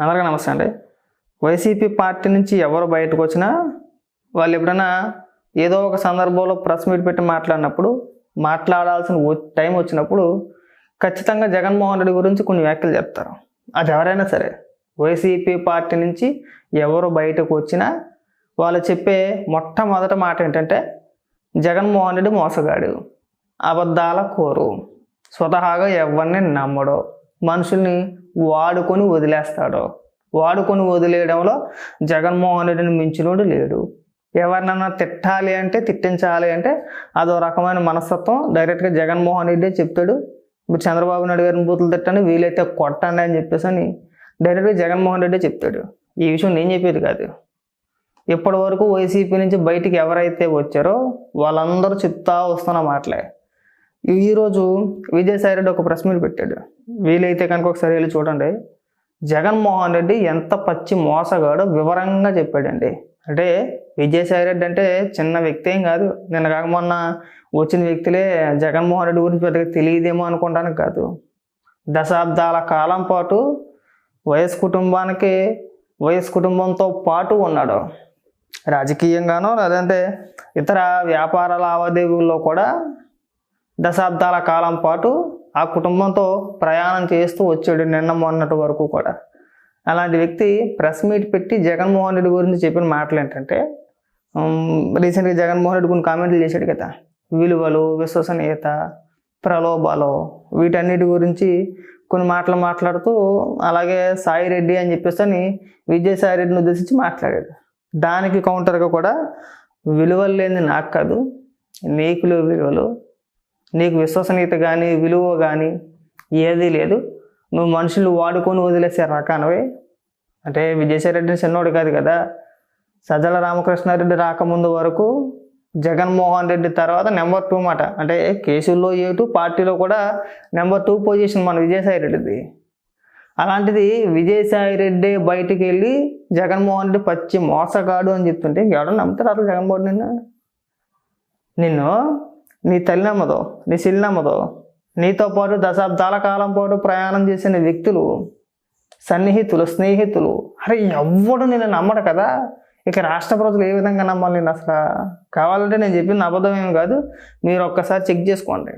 అందరికీ నమస్తే అండి. వైసీపీ పార్టీ నుంచి ఎవరు బయటకు వచ్చినా వాళ్ళు ఎప్పుడైనా ఏదో ఒక సందర్భంలో ప్రెస్ మీట్ పెట్టి మాట్లాడినప్పుడు, మాట్లాడాల్సిన టైం వచ్చినప్పుడు ఖచ్చితంగా జగన్మోహన్ రెడ్డి గురించి కొన్ని వ్యాఖ్యలు చెప్తారు. అది ఎవరైనా సరే వైసీపీ పార్టీ నుంచి ఎవరు బయటకు వచ్చినా వాళ్ళు చెప్పే మొట్టమొదటి మాట ఏంటంటే జగన్మోహన్ రెడ్డి మోసగాడు, అబద్ధాల కోరు, స్వతహాగా ఎవరిని నమ్మడు, మనుషుల్ని వాడుకొని వదిలేస్తాడు, వాడుకొని వదిలేయడంలో జగన్మోహన్ రెడ్డిని మించినోడు లేడు, ఎవరినన్నా తిట్టాలి అంటే తిట్టించాలి అంటే అదో రకమైన మనస్తత్వం డైరెక్ట్గా జగన్మోహన్ రెడ్డి చెప్తాడు. మీరు చంద్రబాబు నాయుడు గారిని బూతులు తిట్టండి, వీలైతే కొట్టండి అని చెప్పేసి అని డైరెక్ట్గా జగన్మోహన్ రెడ్డి చెప్తాడు. ఈ విషయం నేను చెప్పేది కాదు. ఇప్పటి వరకు వైసీపీ నుంచి బయటికి ఎవరైతే వచ్చారో వాళ్ళందరూ చెప్తా వస్తున్న మాటలే. ఈరోజు విజయసాయి రెడ్డి ఒక ప్రెస్ మీట్ పెట్టాడు. వీలైతే కనుక ఒకసారి వెళ్ళి చూడండి. జగన్మోహన్ రెడ్డి ఎంత పచ్చి మోసగాడో వివరంగా చెప్పాడండి. అంటే విజయసాయి రెడ్డి అంటే చిన్న వ్యక్తి ఏం కాదు. నిన్న కాక మొన్న వచ్చిన వ్యక్తులే జగన్మోహన్ రెడ్డి గురించి పెద్దగా తెలియదేమో అనుకోవడానికి కాదు. దశాబ్దాల కాలం పాటు వైఎస్ కుటుంబంతో పాటు ఉన్నాడు. రాజకీయంగానో లేదంటే ఇతర వ్యాపార లావాదేవీల్లో కూడా దశాబ్దాల కాలం పాటు ఆ కుటుంబంతో ప్రయాణం చేస్తూ వచ్చాడు నిన్న మొన్నటి వరకు కూడా. అలాంటి వ్యక్తి ప్రెస్ మీట్ పెట్టి జగన్మోహన్ రెడ్డి గురించి చెప్పిన మాటలు ఏంటంటే, రీసెంట్గా జగన్మోహన్ రెడ్డి కొన్ని కామెంట్లు చేశాడు కదా, విలువలు, విశ్వసనీయత, ప్రలోభాలు, వీటన్నిటి గురించి కొన్ని మాటలు మాట్లాడుతూ అలాగే సాయి రెడ్డి అని చెప్పేసి అని విజయసాయి రెడ్డిని ఉద్దేశించి మాట్లాడాడు. దానికి కౌంటర్గా కూడా విలువలు లేని నాకు కాదు, నీకు విలువలు, నీకు విశ్వసనీయత కానీ విలువ కానీ ఏదీ లేదు, నువ్వు మనుషులు వాడుకొని వదిలేసే రకానవే. అంటే విజయసాయి రెడ్డిని చిన్నోడు కాదు కదా. సజ్జల రామకృష్ణారెడ్డి రాకముందు వరకు జగన్మోహన్ రెడ్డి తర్వాత నెంబర్ 2 మాట. అంటే కేసుల్లో ఏటు పార్టీలో కూడా నెంబర్ 2 పొజిషన్ మన విజయసాయి రెడ్డిది. అలాంటిది విజయసాయి రెడ్డి బయటికి వెళ్ళి జగన్మోహన్ రెడ్డి పచ్చి మోసగాడు అని చెప్తుంటే ఎవడో నమ్ముతారు అసలు జగన్మోహన్ నిన్ను నీ తల్లి నమ్మదో, నీ చెల్లి నమ్మదో, నీతో పాటు దశాబ్దాల కాలం పాటు ప్రయాణం చేసిన వ్యక్తులు, సన్నిహితులు, స్నేహితులు, అరే ఎవ్వడు నిన్ను నమ్మడు కదా. ఇక రాష్ట్ర ప్రజలు ఏ విధంగా నమ్మాలి నేను అసలు? కావాలంటే నేను చెప్పిన అబద్ధం ఏమి కాదు, మీరు ఒక్కసారి చెక్ చేసుకోండి.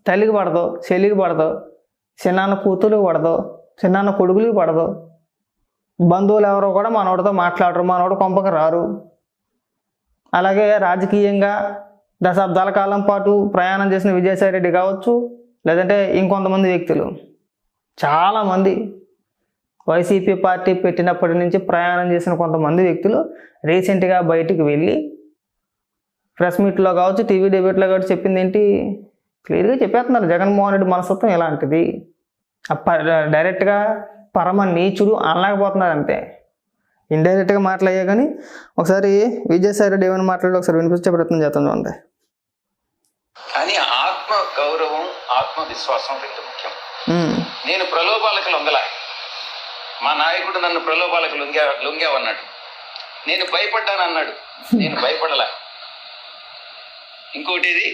తల్లికి పడదు, చెల్లికి పడదు, చిన్నాన్న కూతురికి పడదు, చిన్నాన్న కొడుకులకి పడదు, బంధువులు ఎవరో కూడా మనోడితో మాట్లాడరు, మనోడు కొంపకి రారు. అలాగే రాజకీయంగా దశాబ్దాల కాలం పాటు ప్రయాణం చేసిన విజయసాయి రెడ్డి కావచ్చు, లేదంటే ఇంకొంతమంది వ్యక్తులు, చాలామంది వైసీపీ పార్టీ పెట్టినప్పటి నుంచి ప్రయాణం చేసిన కొంతమంది వ్యక్తులు రీసెంట్గా బయటికి వెళ్ళి ప్రెస్ మీట్లో కావచ్చు, టీవీ డిబేట్లో కావచ్చు చెప్పింది ఏంటి, క్లియర్గా చెప్పేస్తున్నారు జగన్మోహన్ రెడ్డి మనస్తత్వం ఎలాంటిది. డైరెక్ట్గా పరమ నీచుడు అనలేకపోతున్నారు అంతే. ఇండైరెక్ట్గా మాట్లాడే కానీ ఒకసారి విజయసాయి రెడ్డి ఏమైనా మాట్లాడి ఒకసారి వినిపించే ప్రయత్నం చేస్తాం చూడండి. కానీ ఆత్మ గౌరవం, ఆత్మ విశ్వాసం రెండు ముఖ్యం. నేను ప్రలోభాలకు లొంగలా, మా నాయకుడు నన్ను ప్రలోభాలకు లొంగావన్నాడు, నేను భయపడ్డాను అన్నాడు, నేను భయపడలా. ఇంకోటి ఇది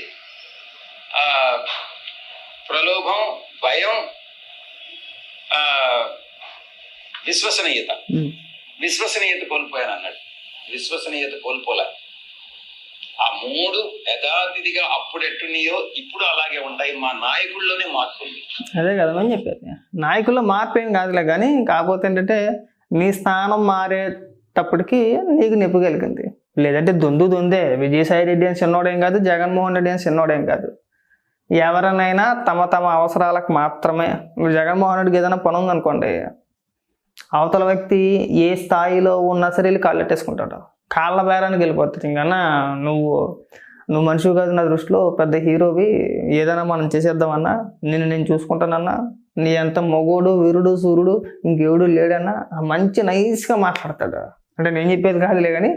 ప్రలోభం, భయం, విశ్వసనీయత కోల్పోయాను అన్నాడు. విశ్వసనీయత కోల్పోలే. ఆ మూడు యథాతిథిగా అప్పుడు ఎట్టున్నాయో ఇప్పుడు అలాగే ఉంటాయి. మా నాయకుల్లోనే మార్పు ఉంది. అదే కదా అని చెప్పేది. నాయకుల్లో మార్పు ఏం కాదులే కానీ, కాకపోతే ఏంటంటే నీ స్థానం మారేటప్పటికి నీకు నొప్పి కలిగింది. లేదంటే దొందే. విజయసాయి రెడ్డి అని చిన్నోడేం కాదు, జగన్మోహన్ రెడ్డి అని చిన్నోడేం కాదు. ఎవరినైనా తమ అవసరాలకు మాత్రమే. జగన్మోహన్ రెడ్డికి ఏదైనా పని ఉందనుకోండి, అవతల వ్యక్తి ఏ స్థాయిలో ఉన్నా సరే వెళ్ళి కాళ్ళెట్టేసుకుంటాడు, కాళ్ళ బేరానికి వెళ్ళిపోతుంది. ఇంకా నువ్వు మనిషివి కాదు, నా దృష్టిలో పెద్ద హీరోవి, ఏదైనా మనం చేసేద్దామన్నా, నేను చూసుకుంటానన్నా, నీ అంత మొగోడు, వీరుడు, సూర్యుడు ఇంకెవడు లేడన్నా మంచి నైస్గా మాట్లాడతాడు. అంటే నేను చెప్పేది కాదులే కానీ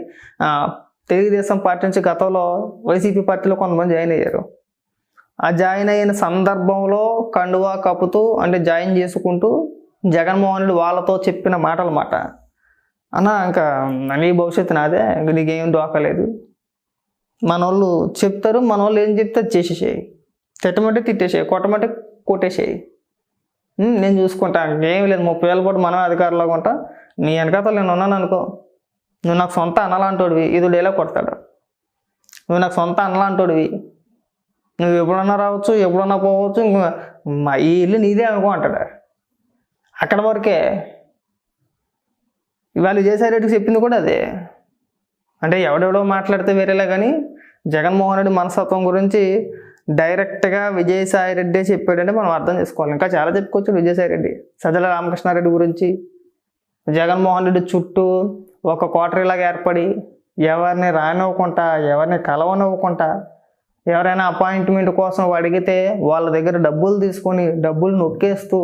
తెలుగుదేశం పార్టీ నుంచి గతంలో వైసీపీ పార్టీలో కొంతమంది జాయిన్ అయ్యారు. ఆ జాయిన్ అయిన సందర్భంలో కండువా కప్పుతూ అంటే జాయిన్ చేసుకుంటూ జగన్మోహన్ రెడ్డి వాళ్ళతో చెప్పిన మాటలు మాట, అన్న ఇంకా నీ భవిష్యత్తు నాదే, ఇంక నీకేం దోకలేదు, మనోళ్ళు చెప్తారు, మనోళ్ళు ఏం చెప్తే చేసేసేయి, తిట్టమంటే తిట్టేసేయి, కొట్టమంటే కొట్టేసేయి, నేను చూసుకుంటా, ఏమి లేదు, 30 ఏళ్ళ పాటు మనమే అధికారంలోకి ఉంటాం, నీ వెనకాతలు నేను ఉన్నాను అనుకో, నువ్వు నాకు సొంత అన్నలాంటోడివి, ఇది డైలాగ్ కొడతాడు. నువ్వు నాకు సొంత అన్నలాంటోడివి, నువ్వు ఎప్పుడన్నా రావచ్చు, ఎప్పుడన్నా పోవచ్చు, ఈ ఇల్లు నీదే అనుకో అంటాడు. అక్కడ వరకే. ఇవాళ విజయసాయిరెడ్డికి చెప్పింది కూడా అదే. అంటే ఎవడెవడో మాట్లాడితే వేరేలా, కానీ జగన్మోహన్ రెడ్డి మనస్తత్వం గురించి డైరెక్ట్గా విజయసాయిరెడ్డి చెప్పాడంటే మనం అర్థం చేసుకోవాలి. ఇంకా చాలా చెప్పుకోవచ్చు విజయసాయిరెడ్డి. సజ్జల రామకృష్ణారెడ్డి గురించి జగన్మోహన్ రెడ్డి చుట్టూ ఒక కోటరీలాగా ఏర్పడి ఎవరిని రానివ్వకుండా, ఎవరిని కలవనివ్వకుండా, ఎవరైనా అపాయింట్మెంట్ కోసం అడిగితే వాళ్ళ దగ్గర డబ్బులు తీసుకొని డబ్బులు నొక్కేస్తూ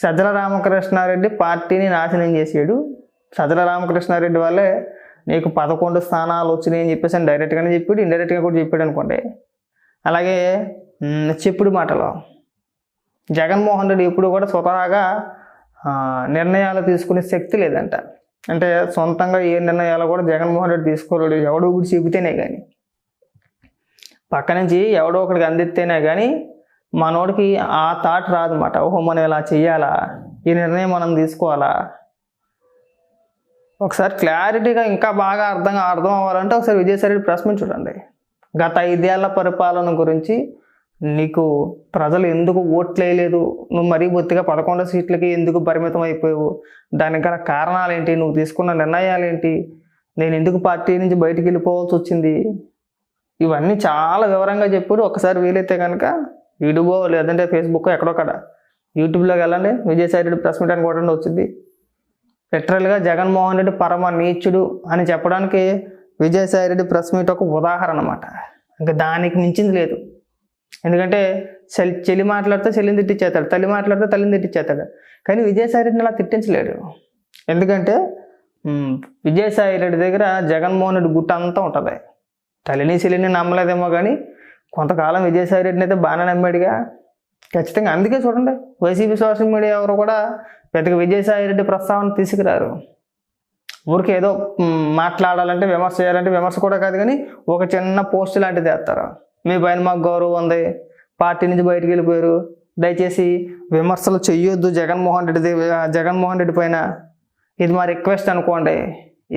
సజ్జల రామకృష్ణారెడ్డి పార్టీని నాశనం చేసాడు. సజ్జల రామకృష్ణారెడ్డి వల్లే నీకు 11 స్థానాలు వచ్చినాయి అని చెప్పేసి అని డైరెక్ట్గానే చెప్పాడు, ఇండైరెక్ట్గా కూడా చెప్పాడు అనుకోండి. అలాగే చెప్పుడు మాటలు జగన్మోహన్ రెడ్డి ఎప్పుడు కూడా స్వతహాగా నిర్ణయాలు తీసుకునే శక్తి లేదంట. అంటే సొంతంగా ఏ నిర్ణయాలు కూడా జగన్మోహన్ రెడ్డి తీసుకోలేడు. ఎవడో ఒకటి చెబితేనే కానీ, పక్క నుంచి ఎవడో ఒకటికి అందిస్తేనే కానీ మనోడికి ఆ థాట్ రాదన్నమాట. ఓహో, మనం ఇలా చెయ్యాలా, ఈ నిర్ణయం మనం తీసుకోవాలా. ఒకసారి క్లారిటీగా ఇంకా బాగా అర్థం అవ్వాలంటే ఒకసారి విజయసాయిరెడ్డి ప్రెస్ మీట్ చూడండి. గత 5 ఏళ్ల పరిపాలన గురించి నీకు ప్రజలు ఎందుకు ఓట్లు వేయలేదు, నువ్వు మరీ బొత్తిగా 11 సీట్లకి ఎందుకు పరిమితం అయిపోయావు, దానికి గల కారణాలు ఏంటి, నువ్వు తీసుకున్న నిర్ణయాలు ఏంటి, నేను ఎందుకు పార్టీ నుంచి బయటికి వెళ్ళిపోవాల్సి వచ్చింది, ఇవన్నీ చాలా వివరంగా చెప్పాడు. ఒకసారి వీలైతే కనుక యూట్యూబో లేదంటే ఫేస్బుక్ ఎక్కడొక్కడ యూట్యూబ్లోకి వెళ్ళండి, విజయసాయిరెడ్డి ప్రెస్ మీట్ అని కూడా వచ్చింది. లిటరల్గా జగన్మోహన్ రెడ్డి పరమ నీచుడు అని చెప్పడానికి విజయసాయిరెడ్డి ప్రెస్ మీట్ ఒక ఉదాహరణ అన్నమాట. ఇంకా దానికి మించింది లేదు. ఎందుకంటే చెల్లి మాట్లాడితే చెల్లిని తిట్టించేస్తాడు, తల్లి మాట్లాడితే తల్లిని తిట్టించేస్తాడు. కానీ విజయసాయిరెడ్డిని అలా తిట్టించలేడు. ఎందుకంటే విజయసాయిరెడ్డి దగ్గర జగన్మోహన్ రెడ్డి గుట్ట అంతా ఉంటుంది. తల్లిని చెల్లిని నమ్మలేదేమో కానీ కొంతకాలం విజయసాయిరెడ్డిని అయితే బాగానే నమ్మాడుగా ఖచ్చితంగా. అందుకే చూడండి, వైసీపీ సోషల్ మీడియా ఎవరు కూడా పెద్దగా విజయసాయిరెడ్డి ప్రస్తావన తీసుకురారు. ఊరికి ఏదో మాట్లాడాలంటే, విమర్శ చేయాలంటే, విమర్శ కూడా కాదు కానీ ఒక చిన్న పోస్ట్ లాంటిది వేస్తారు. మీ పైన మాకు గౌరవం ఉంది, పార్టీ నుంచి బయటికి వెళ్ళిపోయారు, దయచేసి విమర్శలు చెయ్యొద్దు జగన్మోహన్ రెడ్డి పైన, ఇది మా రిక్వెస్ట్ అనుకోండి.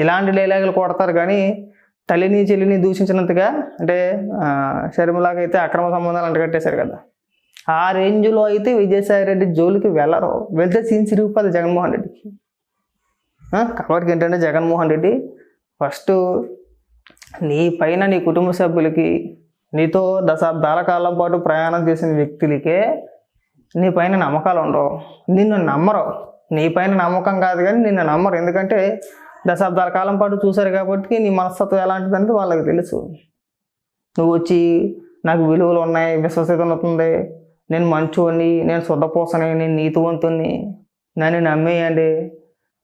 ఇలాంటి డైలాగులు కొడతారు కానీ తల్లిని చెల్లిని దూషించినంతగా, అంటే షర్మిలాగా అయితే అక్రమ సంబంధాలు అంటగట్టేశారు కదా, ఆ రేంజ్లో అయితే విజయసాయిరెడ్డి జోలికి వెళ్ళరు. వెళ్తే సీన్ సిరిగిపోతుంది జగన్మోహన్ రెడ్డికి. కాబట్టి ఏంటంటే జగన్మోహన్ రెడ్డి ఫస్ట్ నీ పైన, నీ కుటుంబ సభ్యులకి, నీతో దశాబ్దాల కాలం పాటు ప్రయాణం చేసిన వ్యక్తులకే నీ పైన నమ్మకాలు ఉండవు, నిన్ను నమ్మరు. నీ పైన నమ్మకం కాదు కానీ నిన్ను నమ్మరు. ఎందుకంటే దశాబ్దాల కాలం పాటు చూశారు కాబట్టి నీ మనస్తత్వం ఎలాంటిదంటే వాళ్ళకి తెలుసు. నువ్వు వచ్చి నాకు విలువలు ఉన్నాయి, విశ్వసనీయత ఉంటుంది, నేను మంచోని, నేను శుద్ధపోసని, నేను నీతివంతుని, నన్ను నమ్మేయండి,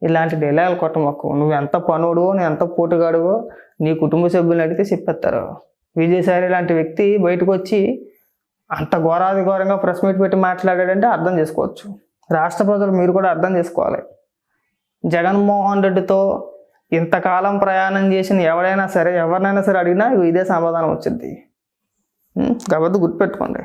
ఇలాంటి డైలాగులు కొట్టమాకు. నువ్వు ఎంత పనుడువో, నువ్వు ఎంత పోటుగాడువో నీ కుటుంబ సభ్యులను అడిగితే చెప్పేస్తారు. విజయసాయి లాంటి వ్యక్తి బయటకు వచ్చి అంత ఘోరంగా ప్రెస్ మీట్ పెట్టి మాట్లాడాడంటే అర్థం చేసుకోవచ్చు. రాష్ట్ర ప్రజలు మీరు కూడా అర్థం చేసుకోవాలి. జగన్మోహన్ రెడ్డితో ఇంతకాలం ప్రయాణం చేసిన ఎవరైనా సరే, ఎవరినైనా సరే అడిగినా ఇదే సమాధానం వచ్చింది. కాబట్టి గుర్తుపెట్టుకోండి.